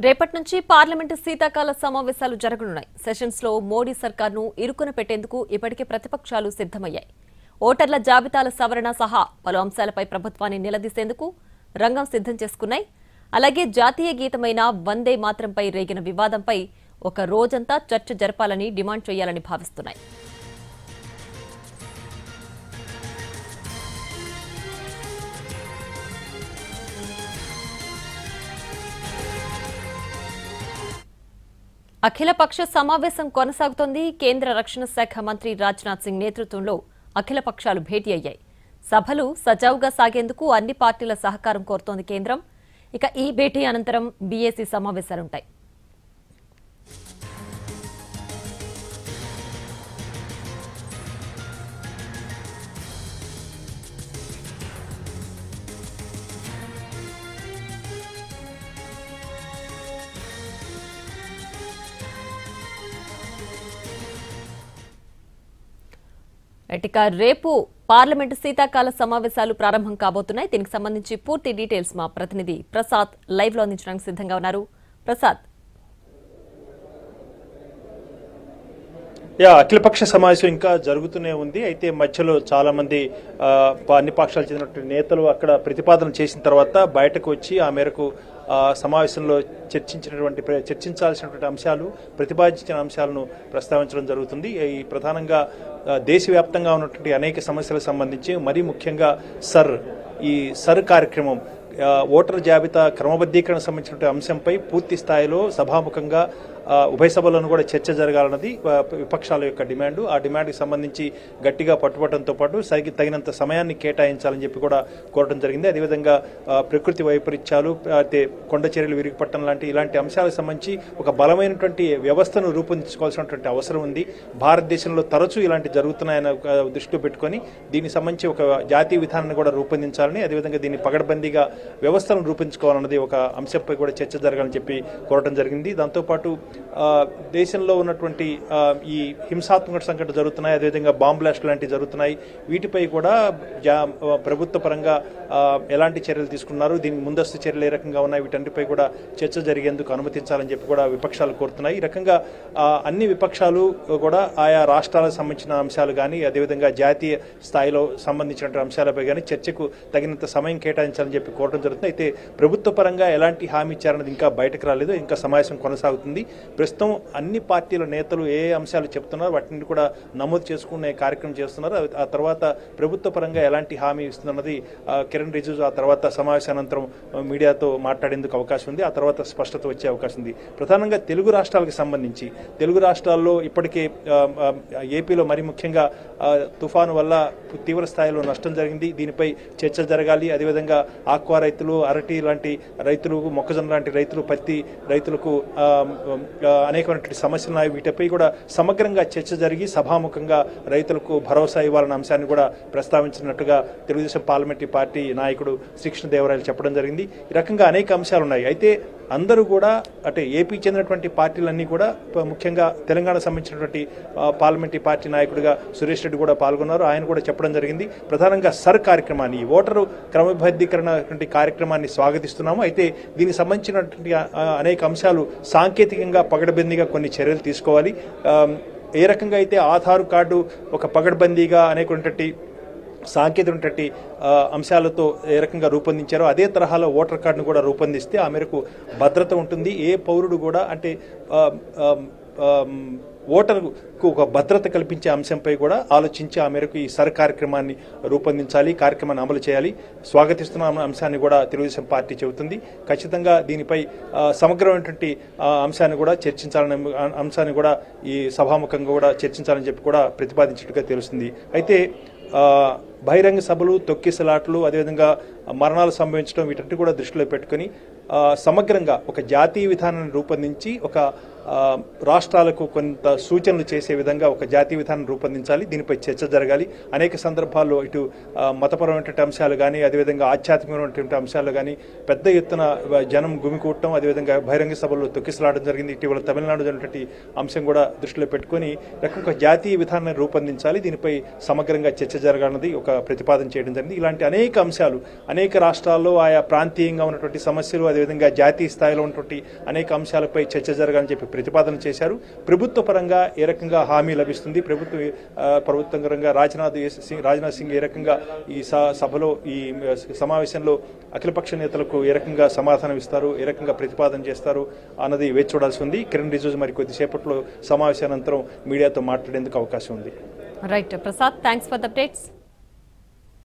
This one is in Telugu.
రేపటి నుంచి పార్లమెంటు శీతాకాల సమావేశాలు జరగనున్నాయి. సెషన్స్ లో మోడీ సర్కార్ను ఇరుకున పెట్టేందుకు ఇప్పటికే ప్రతిపక్షాలు సిద్ధమయ్యాయి. ఓటర్ల జాబితాల సవరణ సహా పలు అంశాలపై ప్రభుత్వాన్ని నిలదీసేందుకు రంగం సిద్ధం చేసుకున్నాయి. అలాగే జాతీయ గీతమైన వందే మాతరంపై రేగిన వివాదంపై ఒక రోజంతా చర్చ జరపాలని డిమాండ్ చేయాలని భావిస్తున్నాయి. అఖిలపక్ష సమావేశం కొనసాగుతోంది. కేంద్ర రక్షణ శాఖ మంత్రి రాజ్నాథ్ సింగ్ నేతృత్వంలో అఖిలపక్షాలు భేటీ అయ్యాయి. సభలు సజావుగా సాగేందుకు అన్ని పార్టీల సహకారం కోరుతోంది కేంద్రం. ఇక ఈ భేటీ అనంతరం బీఏసీ సమావేశాలుంటాయి. ఇక రేపు పార్లమెంటు శీతాకాల సమావేశాలు ప్రారంభం కాబోతున్నాయి. దీనికి సంబంధించి పూర్తి డీటెయిల్స్ మా ప్రతినిధి ప్రసాద్ లైవ్ లో అందించడానికి సిద్ధంగా ఉన్నారు. ప్రసాద్, అఖిలపక్ష సమావేశం ఇంకా జరుగుతూనే ఉంది. అయితే మధ్యలో చాలా మంది అన్ని పక్షాలు చెందినటువంటి నేతలు అక్కడ ప్రతిపాదన చేసిన తర్వాత బయటకు వచ్చి ఆ మేరకు సమావేశంలో చర్చించాల్సినటువంటి అంశాలు, ప్రతిపాదించిన అంశాలను ప్రస్తావించడం జరుగుతుంది. ఈ ప్రధానంగా దేశవ్యాప్తంగా ఉన్నటువంటి అనేక సమస్యలకు సంబంధించి మరీ ముఖ్యంగా ఈ సర్ కార్యక్రమం, ఓటర్ జాబితా క్రమబద్ధీకరణ సంబంధించిన అంశంపై పూర్తి స్థాయిలో సభాముఖంగా ఉభయ సభలను కూడా చర్చ జరగాలన్నది విపక్షాల యొక్క డిమాండ్. ఆ డిమాండ్కి సంబంధించి గట్టిగా పట్టుబట్టడంతో పాటు తగినంత సమయాన్ని కేటాయించాలని చెప్పి కూడా కోరడం జరిగింది. అదేవిధంగా ప్రకృతి వైపరీత్యాలు, అయితే కొండ చర్యలు విరిగిపట్టడం ఇలాంటి అంశాలకు సంబంధించి ఒక బలమైనటువంటి వ్యవస్థను రూపొందించుకోవాల్సినటువంటి అవసరం ఉంది. భారతదేశంలో తరచూ ఇలాంటి జరుగుతున్నాయని దృష్టిలో పెట్టుకొని దీనికి సంబంధించి ఒక జాతీయ విధానాన్ని కూడా రూపొందించాలని, అదేవిధంగా దీన్ని పగడబందీగా వ్యవస్థను రూపొందించుకోవాలన్నది ఒక అంశంపై కూడా చర్చ జరగాలని చెప్పి కోరడం జరిగింది. దాంతోపాటు దేశంలో ఉన్నటువంటి ఈ హింసాత్మక సంఘటనలు జరుగుతున్నాయి, అదేవిధంగా బాంబ్ బ్లాస్ట్ లాంటివి జరుగుతున్నాయి. వీటిపై కూడా ప్రభుత్వ పరంగా ఎలాంటి చర్యలు తీసుకున్నారు, దీనికి ముందస్తు చర్యలు ఏ రకంగా ఉన్నాయి, వీటన్నిటిపై కూడా చర్చ జరిగేందుకు అనుమతించాలని చెప్పి కూడా విపక్షాలు కోరుతున్నాయి. ఈ రకంగా అన్ని విపక్షాలు కూడా ఆయా రాష్ట్రాలకు సంబంధించిన అంశాలు కానీ, అదేవిధంగా జాతీయ స్థాయిలో సంబంధించిన అంశాలపై కానీ చర్చకు తగినంత సమయం కేటాయించాలని చెప్పి కోరడం జరుగుతుంది. అయితే ప్రభుత్వ పరంగా ఎలాంటి హామీ ఇచ్చారన్నది ఇంకా బయటకు రాలేదు. ఇంకా సమావేశం కొనసాగుతుంది. ప్రస్తుతం అన్ని పార్టీల నేతలు ఏ అంశాలు చెప్తున్నారు వాటిని కూడా నమోదు చేసుకునే కార్యక్రమం చేస్తున్నారు. ఆ తర్వాత ప్రభుత్వ పరంగా ఎలాంటి హామీ ఇస్తున్నది కిరణ్ రిజిజు ఆ తర్వాత సమావేశానంతరం మీడియాతో మాట్లాడేందుకు అవకాశం ఉంది. ఆ తర్వాత స్పష్టత వచ్చే అవకాశం ఉంది. ప్రధానంగా తెలుగు రాష్ట్రాలకు సంబంధించి, తెలుగు రాష్ట్రాల్లో ఇప్పటికే ఏపీలో మరి ముఖ్యంగా తుఫాను వల్ల తీవ్ర స్థాయిలో నష్టం జరిగింది. దీనిపై చర్చ జరగాలి. అదేవిధంగా ఆక్వా రైతులు, అరటి లాంటి రైతులు, మొక్కజొన్న లాంటి రైతులు, పత్తి రైతులకు అనేకమైనటువంటి సమస్యలు ఉన్నాయి. వీటిపై కూడా సమగ్రంగా చర్చ జరిగి సభాముఖంగా రైతులకు భరోసా ఇవ్వాలన్న అంశాన్ని కూడా ప్రస్తావించినట్టుగా తెలుగుదేశం పార్లమెంటరీ పార్టీ నాయకుడు శ్రీకృష్ణదేవరాయలు చెప్పడం జరిగింది. ఈ రకంగా అనేక అంశాలు ఉన్నాయి. అయితే అందరూ కూడా అంటే ఏపీ చెందినటువంటి పార్టీలన్నీ కూడా, ముఖ్యంగా తెలంగాణ సంబంధించినటువంటి పార్లమెంటరీ పార్టీ నాయకుడిగా సురేష్ రెడ్డి కూడా పాల్గొన్నారు. ఆయన కూడా చెప్పడం జరిగింది. ప్రధానంగా కార్యక్రమాన్ని, ఓటరు క్రమబద్ధీకరణ కార్యక్రమాన్ని స్వాగతిస్తున్నాము. అయితే దీనికి సంబంధించినటువంటి అనేక అంశాలు సాంకేతికంగా పగడబందీగా కొన్ని చర్యలు తీసుకోవాలి. ఏ రకంగా అయితే ఆధార్ కార్డు ఒక పగడబందీగా అనేటువంటి సాంకేతికటువంటి అంశాలతో ఏ రకంగా రూపొందించారో అదే తరహాలో ఓటర్ కార్డును కూడా రూపొందిస్తే ఆ మేరకు భద్రత ఉంటుంది. ఏ పౌరుడు కూడా అంటే ఓటరుకు ఒక భద్రత కల్పించే అంశంపై కూడా ఆలోచించి ఆ మేరకు ఈ కార్యక్రమాన్ని రూపొందించాలి, కార్యక్రమాన్ని అమలు చేయాలి. స్వాగతిస్తున్న అంశాన్ని కూడా తెలుగుదేశం పార్టీ చెబుతుంది. ఖచ్చితంగా దీనిపై సమగ్రమైనటువంటి అంశాన్ని కూడా చర్చించాలనే అంశాన్ని కూడా ఈ సభాముఖంగా కూడా చర్చించాలని చెప్పి కూడా ప్రతిపాదించినట్టుగా తెలుస్తుంది. అయితే బహిరంగ సభలు, తొక్కిసలాట్లు, అదేవిధంగా మరణాలు సంభవించడం వీటన్నిటి కూడా దృష్టిలో పెట్టుకుని సమగ్రంగా ఒక జాతీయ విధానాన్ని రూపొందించి ఒక రాష్ట్రాలకు కొంత సూచనలు చేసే విధంగా ఒక జాతీయ విధానం రూపొందించాలి. దీనిపై చర్చ జరగాలి. అనేక సందర్భాల్లో ఇటు మతపరమైనటువంటి అంశాలు కానీ, అదేవిధంగా ఆధ్యాత్మికమైనటువంటి అంశాలు కానీ పెద్ద ఎత్తున జనం గుమికూడటం, అదేవిధంగా బహిరంగ సభల్లో తొక్కిసలాడడం జరిగింది. ఇటీవల తమిళనాడు జరిగినటువంటి అంశం కూడా దృష్టిలో పెట్టుకుని ఒక జాతీయ విధానాన్ని రూపొందించాలి. దీనిపై సమగ్రంగా చర్చ జరగాలన్నది ఒక ప్రతిపాదన చేయడం జరిగింది. ఇలాంటి అనేక అంశాలు అనేక రాష్ట్రాల్లో ఆయా ప్రాంతీయంగా ఉన్నటువంటి సమస్యలు, అదేవిధంగా జాతీయ స్థాయిలో ఉన్నటువంటి అనేక అంశాలపై చర్చ జరగాలని చెప్పి ప్రతిపాదన చేశారు. ప్రభుత్వ పరంగా ఏ రకంగా హామీ లభిస్తుంది, ప్రభుత్వ పరంగా రాజ్నాథ్ సింగ్ ఏ రకంగా ఈ సభలో ఈ సమావేశంలో అఖిలపక్ష నేతలకు ఏ రకంగా సమాధానం ఇస్తారు, ఏ రకంగా ప్రతిపాదన చేస్తారు అన్నది వేచి చూడాల్సి ఉంది. కిరణ్ రిజిజు మరి కొద్దిసేపట్లో సమావేశానంతరం మీడియాతో మాట్లాడేందుకు అవకాశం ఉంది. Right Prasad, thanks for the updates.